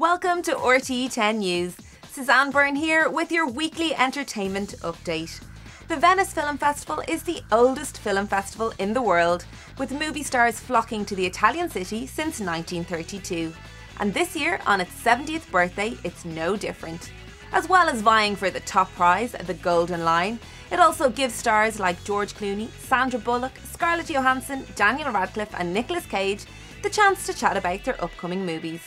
Welcome to RTÉ Ten News. Suzanne Byrne here with your weekly entertainment update. The Venice Film Festival is the oldest film festival in the world, with movie stars flocking to the Italian city since 1932. And this year, on its 70th birthday, it's no different. As well as vying for the top prize, the Golden Lion, it also gives stars like George Clooney, Sandra Bullock, Scarlett Johansson, Daniel Radcliffe and Nicolas Cage the chance to chat about their upcoming movies.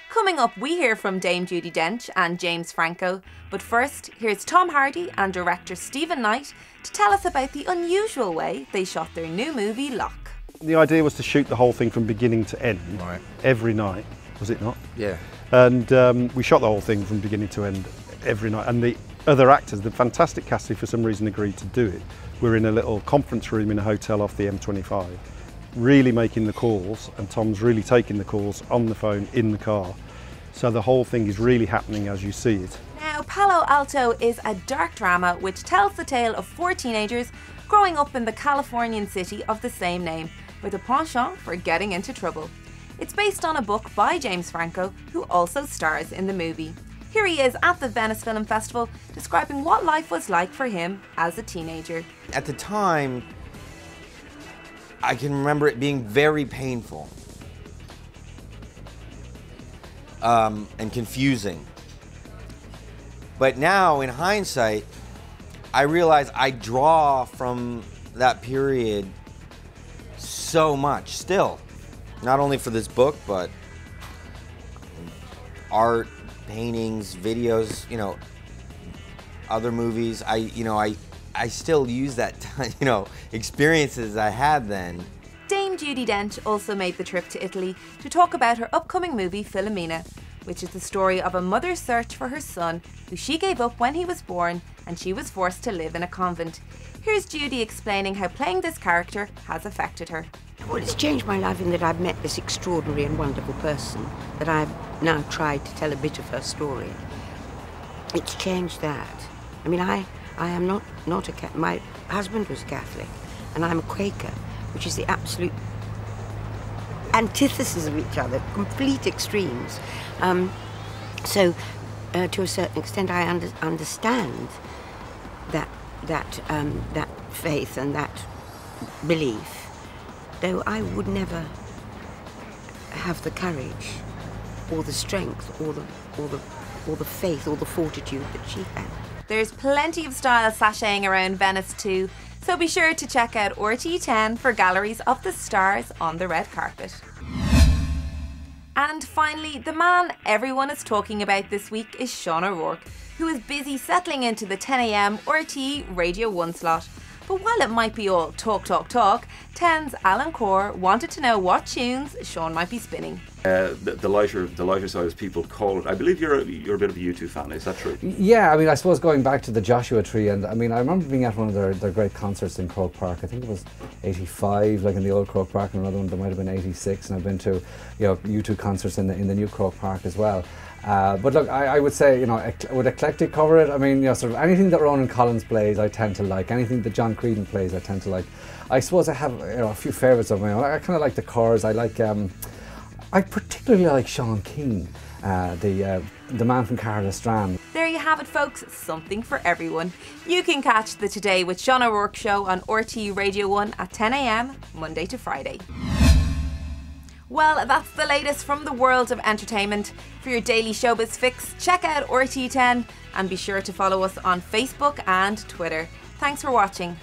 Coming up, we hear from Dame Judi Dench and James Franco, but first, here's Tom Hardy and director Stephen Knight to tell us about the unusual way they shot their new movie, Lock. The idea was to shoot the whole thing from beginning to end, right, every night, was it not? Yeah. And we shot the whole thing from beginning to end every night, and the other actors, the fantastic casting, for some reason agreed to do it. We're in a little conference room in a hotel off the M25, really making the calls, and Tom's really taking the calls on the phone in the car. So the whole thing is really happening as you see it. Now, Palo Alto is a dark drama which tells the tale of 4 teenagers growing up in the Californian city of the same name, with a penchant for getting into trouble. It's based on a book by James Franco, who also stars in the movie. Here he is at the Venice Film Festival, describing what life was like for him as a teenager. At the time, I can remember it being very painful and confusing. But now, in hindsight, I realize I draw from that period so much still. Not only for this book, but art, paintings, videos, other movies. I still use that, experiences I had then. Dame Judi Dench also made the trip to Italy to talk about her upcoming movie Philomena, which is the story of a mother's search for her son, who she gave up when he was born and she was forced to live in a convent. Here's Judi explaining how playing this character has affected her. Well, it's changed my life in that I've met this extraordinary and wonderful person that I've now tried to tell a bit of her story. It's changed that. I mean, I am not a Catholic. My husband was Catholic and I'm a Quaker, which is the absolute antithesis of each other, complete extremes. So to a certain extent, I understand that faith and that belief, though I would never have the courage or the strength or the faith or the fortitude that she had. There's plenty of style sashaying around Venice too, so be sure to check out RTÉ Ten for galleries of the stars on the red carpet. And finally, the man everyone is talking about this week is Sean O'Rourke, who is busy settling into the 10 AM RTÉ Radio 1 slot. But while it might be all talk, Ten's Alan Core wanted to know what tunes Sean might be spinning. The lighter side, as people call it. I believe you're a bit of a U2 fan, is that true? Yeah, I mean, I suppose going back to the Joshua Tree, and I mean, I remember being at one of their great concerts in Croke Park. I think it was 85, like in the old Croke Park, and another one that might have been 86, and I've been to U2 concerts in the new Croke Park as well. But look, I would say, would Eclectic cover it? I mean, sort of anything that Ronan Collins plays, I tend to like. Anything that John Creedon plays, I tend to like. I suppose I have a few favourites of my own. I kind of like the Cars. I particularly like Sean Keane, the man from Carla-Strand. There you have it, folks. Something for everyone. You can catch the Today with Sean O'Rourke show on RTÉ Radio 1 at 10 AM, Monday to Friday. Well, that's the latest from the world of entertainment. For your daily showbiz fix, check out RTÉ Ten and be sure to follow us on Facebook and Twitter. Thanks for watching.